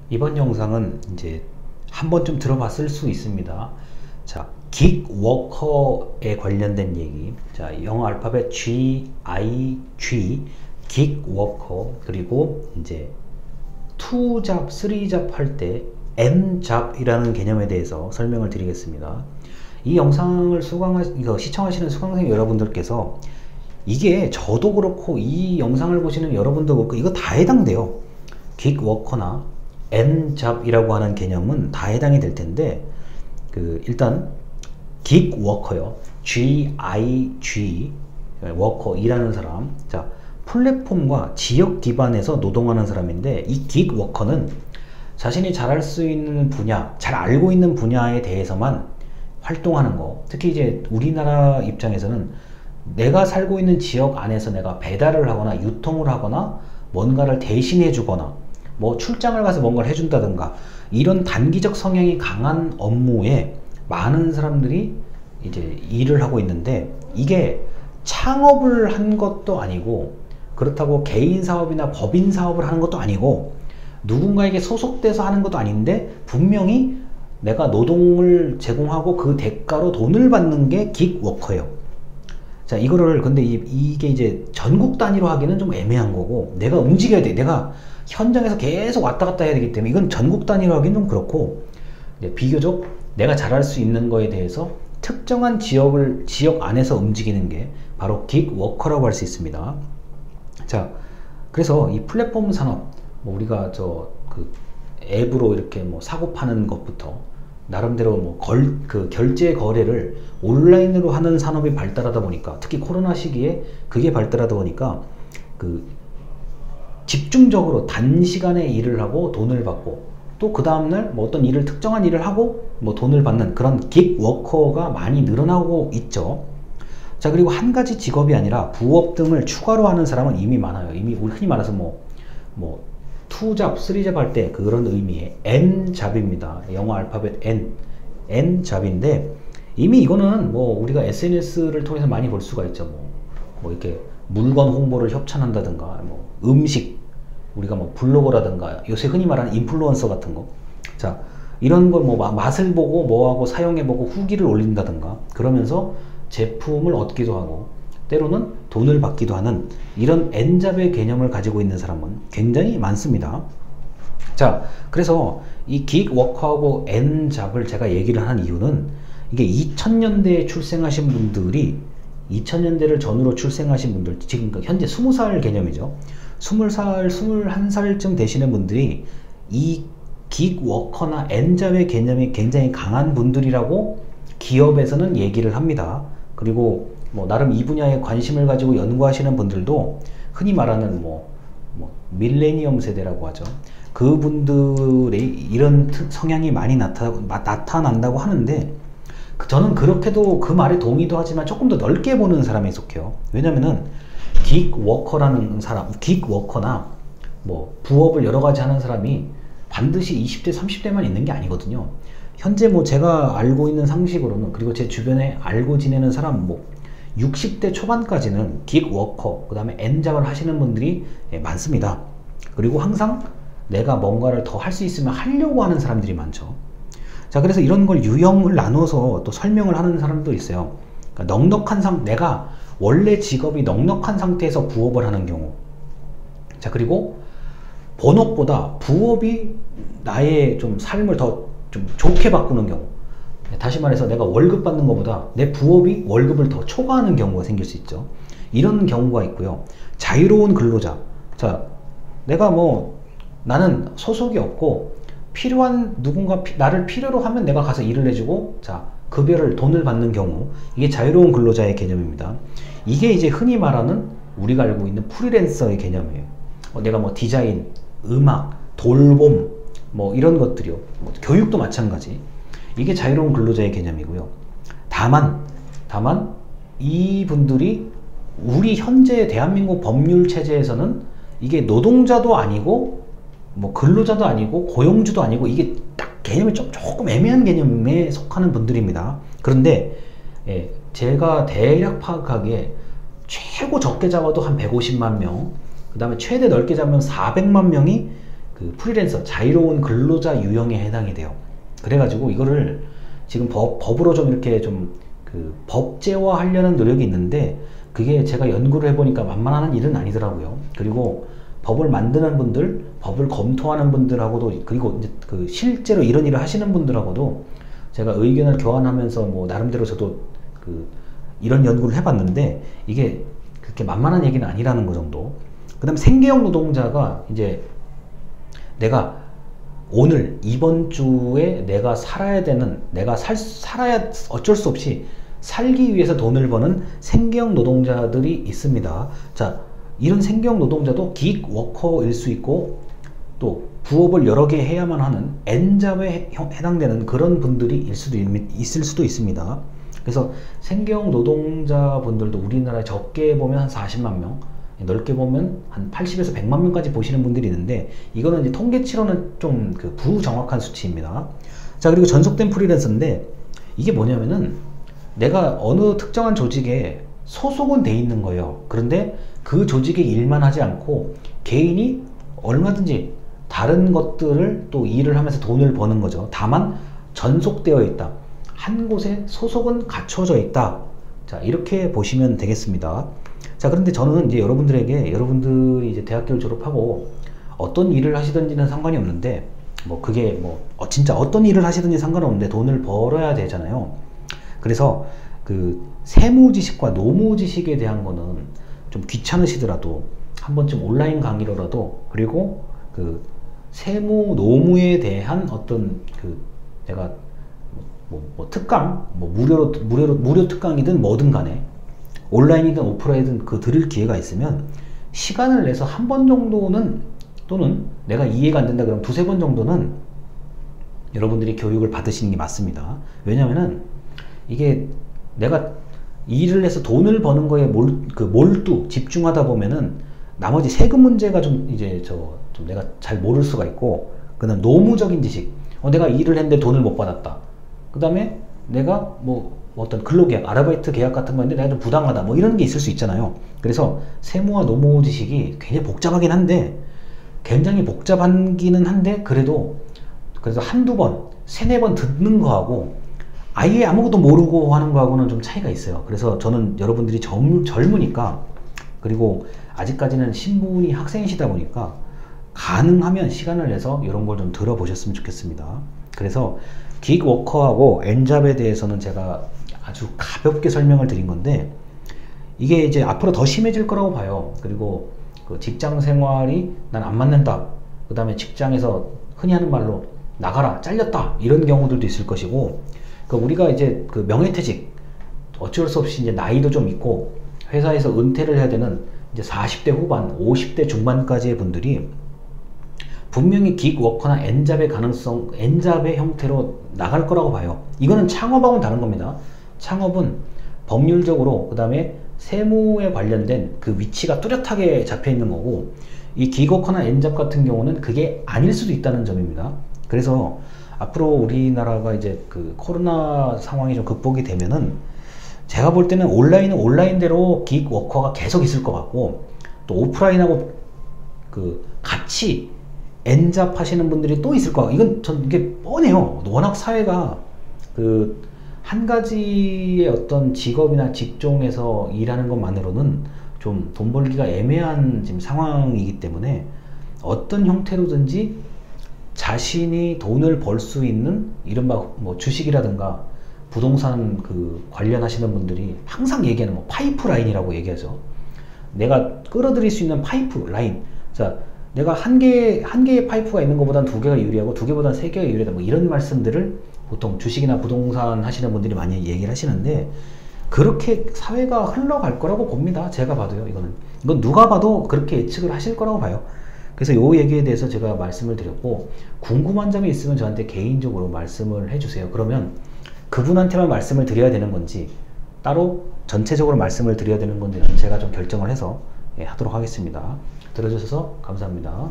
이번 영상은 이제 한 번쯤 들어봤을 수 있습니다. 자, 긱워커에 관련된 얘기. 자, 영어 알파벳 G, I, G, 긱워커. 그리고 이제 2잡, 3잡 할 때 N잡이라는 개념에 대해서 설명을 드리겠습니다. 이 영상을 시청하시는 수강생 여러분들께서 이게 저도 그렇고 이 영상을 보시는 여러분도 그렇고 이거 다 해당돼요. 긱워커나 N잡이라고 하는 개념은 다 해당이 될 텐데, 일단 긱워커요. G-I-G 워커, 일하는 사람. 자, 플랫폼과 지역 기반에서 노동하는 사람인데, 이 긱워커는 자신이 잘할 수 있는 분야, 잘 알고 있는 분야에 대해서만 활동하는 거. 특히 이제 우리나라 입장에서는 내가 살고 있는 지역 안에서 내가 배달을 하거나 유통을 하거나 뭔가를 대신해 주거나 뭐 출장을 가서 뭔가를 해준다든가 이런 단기적 성향이 강한 업무에 많은 사람들이 이제 일을 하고 있는데, 이게 창업을 한 것도 아니고 그렇다고 개인 사업이나 법인 사업을 하는 것도 아니고 누군가에게 소속돼서 하는 것도 아닌데, 분명히 내가 노동을 제공하고 그 대가로 돈을 받는 게 긱워커예요. 자, 이거를 근데 이게 이제 전국 단위로 하기는 좀 애매한 거고, 내가 움직여야 돼. 내가 현장에서 계속 왔다 갔다 해야 되기 때문에 이건 전국 단위로 하기는 좀 그렇고, 비교적 내가 잘할 수 있는 거에 대해서 특정한 지역 안에서 움직이는 게 바로 긱워커라고 할 수 있습니다. 자, 그래서 이 플랫폼 산업, 우리가 앱으로 이렇게 사고 파는 것부터 나름대로 결제 거래를 온라인으로 하는 산업이 발달하다 보니까, 특히 코로나 시기에 그게 발달하다 보니까 집중적으로 단시간에 일을 하고 돈을 받고, 또 그 다음날 어떤 특정한 일을 하고 돈을 받는 그런 긱워커가 많이 늘어나고 있죠. 자, 그리고 한 가지 직업이 아니라 부업 등을 추가로 하는 사람은 이미 많아요. 이미 우리 흔히 말해서 2잡, 3잡 할 때 그런 의미의 N잡입니다. 영어 알파벳 N잡인데, 이미 이거는 우리가 SNS를 통해서 많이 볼 수가 있죠. 이렇게 물건 홍보를 협찬한다든가, 음식, 우리가 블로거라든가 요새 흔히 말하는 인플루언서 같은 거. 자, 이런 걸 맛을 보고 뭐하고 사용해보고 후기를 올린다든가 그러면서 제품을 얻기도 하고 때로는 돈을 받기도 하는 이런 N잡의 개념을 가지고 있는 사람은 굉장히 많습니다. 자, 그래서 이 긱워커하고 N잡을 제가 얘기를 하는 이유는, 이게 2000년대에 출생하신 분들이 2000년대를 전후로 출생하신 분들, 지금 현재 20살 개념이죠. 20살, 21살쯤 되시는 분들이 이 긱워커나 N잡의 개념이 굉장히 강한 분들이라고 기업에서는 얘기를 합니다. 그리고 나름 이 분야에 관심을 가지고 연구하시는 분들도 흔히 말하는 밀레니엄 세대라고 하죠. 그분들의 이런 성향이 많이 나타난다고 하는데, 저는 그렇게도 그 말에 동의도 하지만 조금 더 넓게 보는 사람에 속해요. 왜냐면은 긱워커라는 사람, 긱워커나 부업을 여러 가지 하는 사람이 반드시 20대, 30대만 있는 게 아니거든요. 현재 제가 알고 있는 상식으로는, 그리고 제 주변에 알고 지내는 사람 60대 초반까지는 긱워커, 그 다음에 N잡을 하시는 분들이 많습니다. 그리고 항상 내가 뭔가를 더 할 수 있으면 하려고 하는 사람들이 많죠. 자, 그래서 이런 걸 유형을 나눠서 또 설명을 하는 사람도 있어요. 그러니까 내가 원래 직업이 넉넉한 상태에서 부업을 하는 경우. 자, 그리고 본업보다 부업이 나의 좀 삶을 더 좀 좋게 바꾸는 경우. 다시 말해서 내가 월급 받는 것보다 내 부업이 월급을 더 초과하는 경우가 생길 수 있죠. 이런 경우가 있고요. 자유로운 근로자. 자, 내가 나는 소속이 없고 누군가 나를 필요로 하면 내가 가서 일을 해주고, 자, 돈을 받는 경우. 이게 자유로운 근로자의 개념입니다. 이게 이제 흔히 말하는 우리가 알고 있는 프리랜서의 개념이에요. 내가 디자인, 음악, 돌봄 이런 것들이요. 교육도 마찬가지. 이게 자유로운 근로자의 개념이고요. 다만 이분들이 우리 현재 대한민국 법률 체제에서는 이게 노동자도 아니고 근로자도 아니고 고용주도 아니고, 이게 딱 개념이 조금 애매한 개념에 속하는 분들입니다. 그런데 제가 대략 파악하기에 최고 적게 잡아도 한 150만 명, 그 다음에 최대 넓게 잡으면 400만 명이 그 프리랜서, 자유로운 근로자 유형에 해당이 돼요. 그래가지고 이거를 지금 법으로 좀 이렇게 좀 그 법제화 하려는 노력이 있는데, 그게 제가 연구를 해보니까 만만한 일은 아니더라고요. 그리고 법을 만드는 분들, 법을 검토하는 분들하고도, 그리고 이제 그 실제로 이런 일을 하시는 분들하고도 제가 의견을 교환하면서 뭐 나름대로 저도 그 이런 연구를 해봤는데, 이게 그렇게 만만한 얘기는 아니라는 거 정도. 그 다음에 생계형 노동자가 이제 내가 오늘 이번 주에 내가 살아야 되는, 내가 살아야 어쩔 수 없이 살기 위해서 돈을 버는 생계형 노동자들이 있습니다. 자, 이런 생계형 노동자도 기익워커일 수 있고, 또 부업을 여러 개 해야만 하는 N잡에 해당되는 그런 분들이 있을 수도 있습니다. 그래서 생계형 노동자분들도 우리나라에 적게 보면 한 40만 명, 넓게 보면 한 80에서 100만 명까지 보시는 분들이 있는데, 이거는 이제 통계치로는 좀 그 부정확한 수치입니다. 자, 그리고 전속된 프리랜서인데, 이게 뭐냐면은 내가 어느 특정한 조직에 소속은 돼 있는 거예요. 그런데 그 조직의 일만 하지 않고 개인이 얼마든지 다른 것들을 또 일을 하면서 돈을 버는 거죠. 다만 전속되어 있다, 한 곳에 소속은 갖춰져 있다. 자, 이렇게 보시면 되겠습니다. 자, 그런데 저는 이제 여러분들이 이제 대학교를 졸업하고 어떤 일을 하시든지는 상관이 없는데, 뭐 그게 뭐 진짜 어떤 일을 하시든지 상관없는데 돈을 벌어야 되잖아요. 그래서 그 세무 지식과 노무 지식에 대한 거는 좀 귀찮으시더라도 한 번쯤 온라인 강의로라도, 그리고 그 세무 노무에 대한 어떤 그 내가 뭐 특강, 뭐 무료 특강이든 뭐든 간에 온라인이든 오프라인이든 그 들을 기회가 있으면 시간을 내서 한 번 정도는, 또는 내가 이해가 안 된다 그러면 두세 번 정도는 여러분들이 교육을 받으시는 게 맞습니다. 왜냐면은 이게 내가 일을 해서 돈을 버는 거에 몰두 집중하다 보면은 나머지 세금 문제가 좀 이제 좀 내가 잘 모를 수가 있고, 그 다음 노무적인 지식, 내가 일을 했는데 돈을 못 받았다, 그 다음에 내가 뭐 어떤 근로계약, 아르바이트 계약 같은 거인데 내가 좀 부당하다, 뭐 이런 게 있을 수 있잖아요. 그래서 세무와 노무 지식이 굉장히 복잡하긴 한데, 그래도 한두 번, 세네 번 듣는 거하고 아예 아무것도 모르고 하는 거하고는 좀 차이가 있어요. 그래서 저는 여러분들이 젊으니까, 그리고 아직까지는 신분이 학생이시다 보니까 가능하면 시간을 내서 이런 걸 좀 들어보셨으면 좋겠습니다. 그래서 기익워커하고 N잡에 대해서는 제가 아주 가볍게 설명을 드린 건데, 이게 이제 앞으로 더 심해질 거라고 봐요. 그리고 그 직장 생활이 난 안 맞는다, 그 다음에 직장에서 흔히 하는 말로 나가라, 잘렸다, 이런 경우들도 있을 것이고, 그 우리가 이제 그 명예퇴직, 어쩔 수 없이 이제 나이도 좀 있고 회사에서 은퇴를 해야 되는 이제 40대 후반, 50대 중반까지의 분들이 분명히 기익워커나 N잡의 형태로 나갈 거라고 봐요. 이거는 창업하고는 다른 겁니다. 창업은 법률적으로, 그 다음에 세무에 관련된 그 위치가 뚜렷하게 잡혀 있는 거고, 이 기익워커나 N잡 같은 경우는 그게 아닐 수도 있다는 점입니다. 그래서 앞으로 우리나라가 이제 그 코로나 상황이 좀 극복이 되면은, 제가 볼 때는 온라인은 온라인대로 기익워커가 계속 있을 것 같고, 또 오프라인하고 그 같이 N잡 하시는 분들이 또 있을 것 같고, 이게 뻔해요. 워낙 사회가 그 한 가지의 어떤 직업이나 직종에서 일하는 것만으로는 좀 돈 벌기가 애매한 지금 상황이기 때문에, 어떤 형태로든지 자신이 돈을 벌 수 있는 이른바 뭐 주식이라든가 부동산 그 관련하시는 분들이 항상 얘기하는 뭐 파이프라인이라고 얘기하죠. 내가 끌어들일 수 있는 파이프라인. 자, 내가 한 개의 파이프가 있는 것보단 두 개가 유리하고 두 개보단 세 개가 유리하다, 뭐 이런 말씀들을 보통 주식이나 부동산 하시는 분들이 많이 얘기를 하시는데, 그렇게 사회가 흘러갈 거라고 봅니다. 제가 봐도요. 이건 누가 봐도 그렇게 예측을 하실 거라고 봐요. 그래서 이 얘기에 대해서 제가 말씀을 드렸고, 궁금한 점이 있으면 저한테 개인적으로 말씀을 해주세요. 그러면 그분한테만 말씀을 드려야 되는 건지 따로 전체적으로 말씀을 드려야 되는 건지는 제가 좀 결정을 해서 하도록 하겠습니다. 들어주셔서 감사합니다.